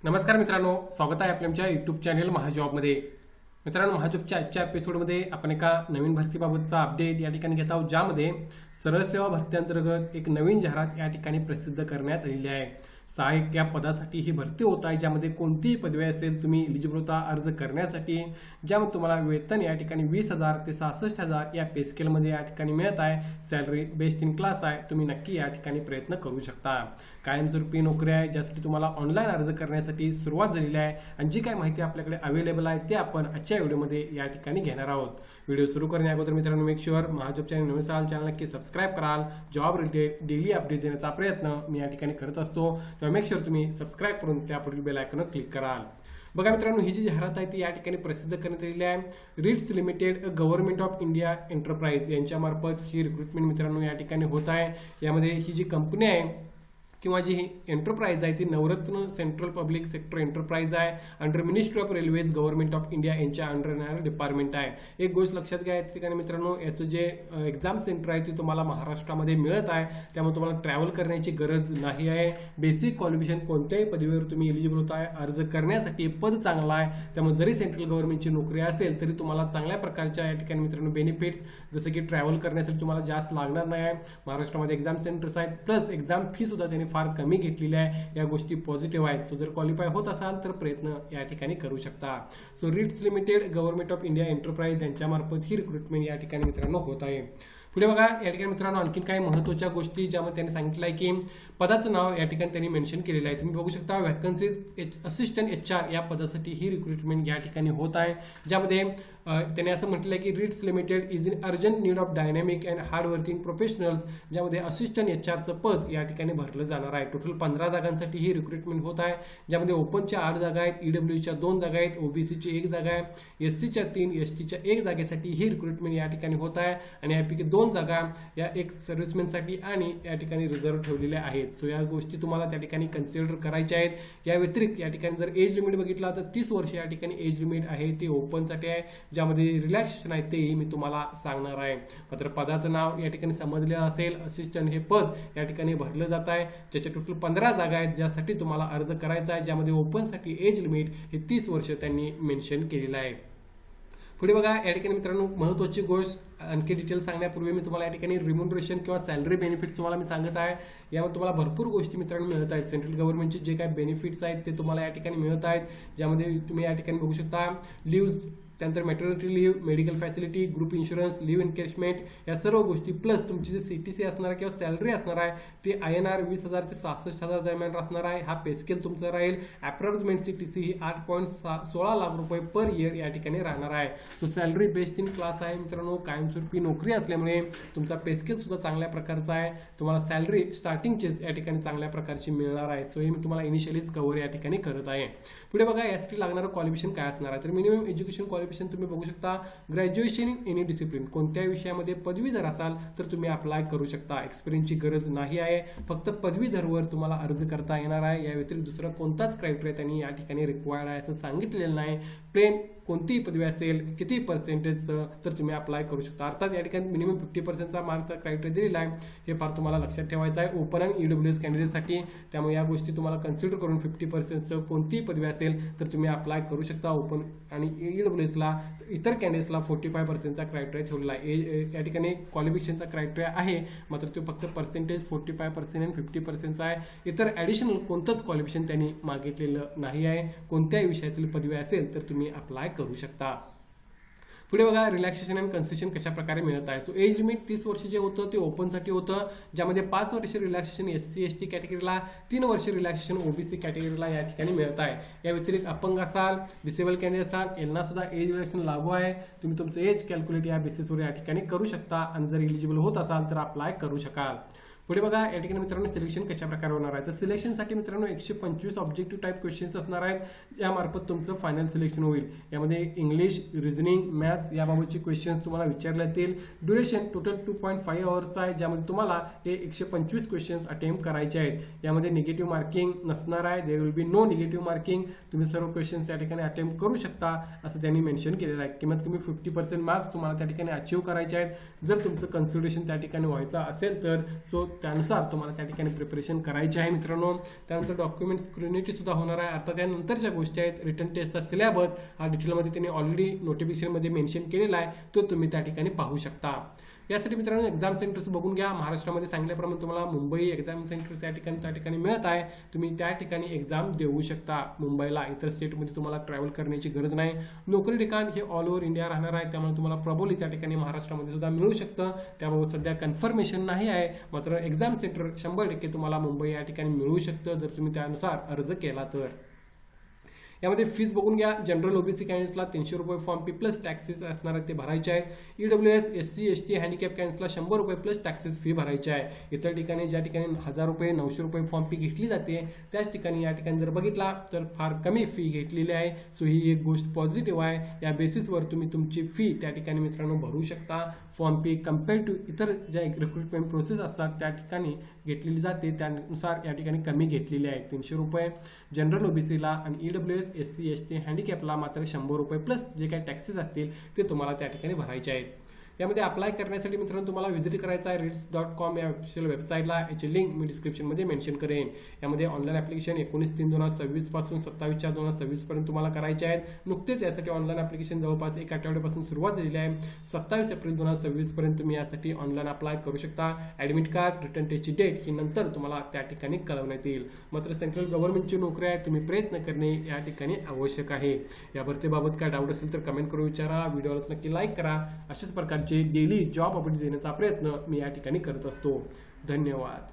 नमस्कार मित्रांनो, स्वागत आहे आपल्या आमच्या यूट्यूब चॅनल महाजॉबमध्ये. मित्रांनो, महाजॉबच्या आजच्या एपिसोडमध्ये आपण एका नवीन भरतीबाबतचा अपडेट या ठिकाणी घेत आहोत, ज्यामध्ये सरळ सेवा भरती अंतर्गत एक नवीन जाहिरात या ठिकाणी प्रसिद्ध करण्यात आलेली आहे. सहाय्यक या पदासाठी ही भरती होत आहे, ज्यामध्ये कोणतीही पदवी असेल तुम्ही एलिजिबल होता अर्ज करण्यासाठी, ज्यामध्ये तुम्हाला वेतन या ठिकाणी 20,000 ते 66,000 या पे स्केलमध्ये या ठिकाणी मिळत आहे. सॅलरी बेस्ड इन क्लास आहे. तुम्ही नक्की या ठिकाणी प्रयत्न करू शकता. कायमस्वरूपी नोकरी आहे, ज्यासाठी तुम्हाला ऑनलाईन अर्ज करण्यासाठी सुरुवात झालेली आहे आणि जी काही माहिती आपल्याकडे अवेलेबल आहे ते आपण आजच्या व्हिडिओमध्ये या ठिकाणी घेणार आहोत. व्हिडिओ सुरू करण्या अगोदर मित्रांनो, मेक शुअर महाजॉब चॅनल नवीन असाल चॅनल नक्की सबस्क्राईब कराल. जॉब रिलेटेड डेली अपडेट देण्याचा प्रयत्न मी या ठिकाणी करत असतो, तेव्हा मेक शुअर तुम्ही सबस्क्राईब करून त्यापुढील बेल आयकॉनवर क्लिक कराल. बघा मित्रांनो, ही जी जाहिरात आहे ती या ठिकाणी प्रसिद्ध करण्यात आलेली आहे. RITES limited government of India enterprise यांच्यामार्फत ही रिक्रुटमेंट मित्रांनो या ठिकाणी होत आहे. यामध्ये ही जी कंपनी आहे किंवा जी ही एंटरप्राइज आहे ती नवरत्न सेंट्रल पब्लिक सेक्टर एंटरप्राइज आहे. Under ministry of railways government of India यांच्या अंडर येणारं डिपार्टमेंट आहे. एक गोष्ट लक्षात घ्या, या ठिकाणी मित्रांनो याचं जे एक्झाम सेंटर आहे ते तुम्हाला महाराष्ट्रामध्ये मिळत आहे, त्यामुळे तुम्हाला ट्रॅव्हल करण्याची गरज नाही आहे. बेसिक क्वालिफिकेशन कोणत्याही पदवीवर तुम्ही एलिजिबल होत आहे अर्ज करण्यासाठी. पद चांगला आहे, त्यामुळे जरी सेंट्रल गव्हर्नमेंटची नोकरी असेल तरी तुम्हाला चांगल्या प्रकारच्या या ठिकाणी मित्रांनो बेनिफिट्स, जसं की ट्रॅव्हल करण्यासाठी तुम्हाला जास्त लागणार नाही आहे. महाराष्ट्रामध्ये एक्झाम सेंटर्स आहेत, प्लस एक्झाम फी सुद्धा त्यांनी फार कमी घेतलेली आहे. या गोष्टी पॉझिटिव्ह आहेत. सो जर क्वालिफाय होत असाल तर प्रयत्न या ठिकाणी करू शकता. So RITES limited government of India enterprise यांच्यामार्फत ही रिक्रुटमेंट या ठिकाणी मित्रांनो होत आहे. पुढे बघा, या ठिकाणी मित्रांनो आणखी काही महत्त्वाच्या गोष्टी ज्यामध्ये त्यांनी सांगितलं आहे की पदाचं नाव या ठिकाणी त्यांनी मेन्शन केलेलं आहे. तुम्ही बघू शकता, व्हॅकन्सीज असिस्टंट HR या पदासाठी ही रिक्रुटमेंट या ठिकाणी होत आहे, ज्यामध्ये त्यांनी असं म्हटलं आहे की RITES limited is in urgent need of dynamic and hard working professionals, ज्यामध्ये असिस्टंट HRचं पद या ठिकाणी भरलं जाणार आहे. टोटल 15 जागांसाठी ही रिक्रुटमेंट होत आहे, ज्यामध्ये ओपनच्या 8 जागा आहेत, EWच्या 2 जागा आहेत, OBCची 1 जागा आहे, SCच्या 3, STच्या 1 जागेसाठी ही रिक्रुटमेंट या ठिकाणी होत आहे. आणि यापैकी 2 जागा या एक सर्व्हिसमॅनसाठी आणि या ठिकाणी रिझर्व्ह ठेवलेल्या आहेत. सो या गोष्टी तुम्हाला त्या ठिकाणी कन्सिडर करायच्या आहेत. या व्यतिरिक्त या ठिकाणी जर एज लिमिट बघितला तर 30 वर्ष या ठिकाणी एज लिमिट आहे, ती ओपनसाठी आहे. ज्यामध्ये रिलॅक्सेशन आहे तेही मी तुम्हाला सांगणार आहे. मात्र पदाचं नाव या ठिकाणी समजलेलं असेल. असिस्टंट हे पद या ठिकाणी भरलं जात आहे, ज्याच्या टोटल 15 जागा आहेत ज्यासाठी तुम्हाला अर्ज करायचा आहे, ज्यामध्ये ओपनसाठी एज लिमिट हे 30 वर्ष त्यांनी मेन्शन केलेलं आहे. पुढे बघा, या ठिकाणी मित्रांनो महत्त्वाची गोष्ट आणखी डिटेल सांगण्यापूर्वी मी तुम्हाला या ठिकाणी रिम्युनरेशन किंवा सॅलरी बेनिफिट्स तुम्हाला मी सांगत आहे. यामध्ये तुम्हाला भरपूर गोष्टी मित्रांनो मिळत आहेत. सेंट्रल गव्हर्नमेंटचे जे काही बेनिफिट्स आहेत ते तुम्हाला या ठिकाणी मिळत आहेत, ज्यामध्ये तुम्ही या ठिकाणी बघू शकता लिव्ज, त्यानंतर maternity leave, medical facility, group insurance, leave encashment, या सर्व गोष्टी, प्लस तुमची जे CTC असणार आहे किंवा सॅलरी असणार आहे ते INR 20,000 ते 66,000 दरम्यान असणार आहे. हा पे स्केल तुमचा राहील. अप्रॉक्सिमेट CTC ही 8.16 लाख रुपये पर इयर या ठिकाणी राहणार आहे. So salary based in class आहे मित्रांनो. कायमस्वरूपी नोकरी असल्यामुळे तुमचा पे स्केल सुद्धा चांगल्या प्रकारचा आहे. तुम्हाला सॅलरी स्टार्टिंगचेच या ठिकाणी चांगल्या प्रकारची मिळणार आहे. सो हे मी तुम्हाला इनिशियलीच कव्हर या ठिकाणी करत आहे. पुढे बघा, यासाठी लागणारं क्वालिफिकेशन काय असणार आहे. तर मिनिमम एज्युकेशन क्वालिफिकेशन तुम्ही बघू शकता, ग्रॅज्युएशन इन एनी डिसिप्लिन, कोणत्याही विषयामध्ये पदवीधर असाल तर तुम्ही अप्लाय करू शकता. एक्सपिरियन्सची गरज नाही आहे, फक्त पदवीधरवर तुम्हाला अर्ज करता येणार आहे. या व्यतिरिक्त दुसरा कोणताच क्रायटेरिया त्यांनी या ठिकाणी रिक्वायर्ड आहे असं सांगितलेलं नाही. प्लेन कोणतीही पदवी असेल, किती पर्सेंटेज तर तुम्ही अप्लाय करू शकता. अर्थात या ठिकाणी मिनिमम 50% मार्कचा क्रायटेरिया दिलेला आहे, हे फार तुम्हाला लक्षात ठेवायचं आहे ओपन आणि EWS कॅन्डिडेटसाठी. त्यामुळे या गोष्टी तुम्हाला कन्सिडर करून 50% कोणतीही पदवी असेल तर तुम्ही अप्लाय करू शकता. ओपन आणि EWSला, इतर कॅन्डिडेट्सला 45%चा क्रायटेरिया ठेवलेला आहे. या ठिकाणी क्वालिफिकेशनचा क्रायटेरिया आहे, मात्र तो फक्त पर्सेंटेज 45% आणि 50%चा आहे. इतर ॲडिशनल कोणतंच क्वालिफिकेशन त्यांनी मागितलेलं नाही आहे. कोणत्याही विषयातील पदवी असेल तर तुम्ही अप्लाय करू शकता. पुढे बघा, रिलॅक्सेशन अँड कन्सेशन कशा प्रकारे मिळत आहे. सो एज लिमिट 30 वर्ष जे होतं ते ओपनसाठी होतं, ज्यामध्ये 5 वर्ष रिलॅक्सेशन SC ST कॅटेगरीला, 3 वर्ष रिलॅक्सेशन OBC कॅटेगरीला या ठिकाणी मिळत आहे. या व्यतिरिक्त अपंग असाल, डिसेबल कॅन्डिडेट असाल, यांना सुद्धा एज रिलॅक्सेशन लागू आहे. तुम्ही तुमचं एज कॅल्क्युलेट या बेसिसवर या ठिकाणी करू शकता आणि जर एलिजिबल होत असाल तर अप्लाय करू शकाल. पुढे बघा, या ठिकाणी मित्रांनो सिलेक्शन कशा प्रकारे होणार आहे. तर सिलेक्शनसाठी मित्रांनो 125 ऑब्जेक्टिव्ह टाईप क्वेश्चन्स असणार आहेत, यामार्फत तुमचं फायनल सिलेक्शन होईल. यामध्ये इंग्लिश, रिझनिंग, मॅथ्स याबाबतचे क्वेश्चन्स तुम्हाला विचारले जातील. ड्युरेशन टोटल 2.5 आवर्स आहे, ज्यामध्ये तुम्हाला हे 125 क्वेश्चन्स अटेम्प्ट करायचे आहेत. यामध्ये निगेटिव्ह मार्किंग नसणार आहे. There will be no negative marking. तुम्ही सर्व क्वेश्चन्स या ठिकाणी अटेम्प्ट करू शकता असं त्यांनी मेन्शन केलेलं आहे. किंवा तुम्ही 50% मार्क्स तुम्हाला त्या ठिकाणी अचीव्ह करायचे आहेत. जर तुमचं कन्सिडरेशन त्या ठिकाणी व्हायचं असेल तर सो त्यानुसार तुम्हाला त्या ठिकाणी प्रिपरेशन करायची आहे मित्रांनो. त्यानंतर डॉक्युमेंट स्क्रुनिटी सुद्धा होणार आहे. अर्थात त्यानंतरच्या गोष्टी आहेत. रिटर्न टेस्टचा सिलेबस हा डिटेलमध्ये त्यांनी ऑलरेडी नोटिफिकेशनमध्ये मेन्शन केलेला आहे, तो तुम्ही त्या ठिकाणी पाहू शकता. यासाठी मित्रांनो एक्झाम सेंटर्स बघून घ्या. महाराष्ट्रामध्ये सांगितल्याप्रमाणे तुम्हाला मुंबई एक्झाम सेंटर्स त्या ठिकाणी मिळत आहे. तुम्ही त्या ठिकाणी एक्झाम देऊ शकता. मुंबईला इतर स्टेटमध्ये तुम्हाला ट्रॅव्हल करण्याची गरज नाही. नोकरी ठिकाण हे ऑल ओव्हर इंडिया राहणार आहे, त्यामुळे तुम्हाला प्रबोली त्या ठिकाणी महाराष्ट्रामध्ये सुद्धा मिळू शकतं. त्याबाबत सध्या कन्फर्मेशन नाही आहे, मात्र एक्झाम सेंटर 100% तुम्हाला मुंबई या ठिकाणी मिळू शकतं जर तुम्ही त्यानुसार अर्ज केला तर. यामध्ये फीस बघून घ्या. जनरल ओबीसी कॅन्डिडेट्सला 300 रुपये फॉर्म फी प्लस टॅक्सेस असणार आहेत ते भरायचे आहेत. ईडब्ल्यूएस SC ST हँडिकॅप कॅन्डिडेट्सला 100 रुपये प्लस टॅक्सेस फी भरायची आहे. इतर ठिकाणी ज्या ठिकाणी 1000 रुपये 900 रुपये फॉर्म फी घेतली जाते, त्याच ठिकाणी या ठिकाणी जर बघितला तर फार कमी फी घेतलेली आहे. सो ही एक गोष्ट पॉझिटिव्ह आहे. या बेसिसवर तुम्ही तुमची फी त्या ठिकाणी मित्रांनो भरू शकता. फॉर्म फी कम्पेअर टू इतर ज्या रिक्रुटमेंट प्रोसेस असतात त्या ठिकाणी घेतलेली जाते, त्यानुसार या ठिकाणी कमी घेतलेली आहे. 300 रुपये जनरल ओबीसीला आणि ईडब्ल्यूएस SC ST हँडिकॅपला मात्र 100 रुपये प्लस जे काही टॅक्सेस असतील ते तुम्हाला त्या ठिकाणी भरायचे आहेत. यामध्ये अप्लाय करण्यासाठी मित्रांनो तुम्हाला व्हिजिट करायचं आहे RITS.com या ऑफिशियल वेबसाईटला. याची लिंक मी डिस्क्रिप्शनमध्ये मेन्शन करेन. यामध्ये ऑनलाईन ॲप्लिकेशन 19/3/2026 पासून 27/4/2026 पर्यंत तुम्हाला करायचे आहेत. नुकतेच यासाठी ऑनलाईन ॲप्लिकेशन जवळपास 1 आठवड्यापासून सुरुवात झालेली आहे. 27 एप्रिल 2026 पर्यंत तुम्ही यासाठी ऑनलाईन अप्लाय करू शकता. ॲडमिट कार्ड, रिटर्न टेस्टची डेट ही नंतर तुम्हाला त्या ठिकाणी कळवण्यात येईल. मात्र सेंट्रल गव्हर्नमेंटची नोकरी आहे, तुम्ही प्रयत्न करणे या ठिकाणी आवश्यक आहे. या भरतीबाबत काय डाऊट असेल तर कमेंट करून विचारा. व्हिडिओला नक्की लाईक करा. अशाच प्रकारचे डेली जॉब अपडेट देण्याचा प्रयत्न मी या ठिकाणी करत असतो. धन्यवाद.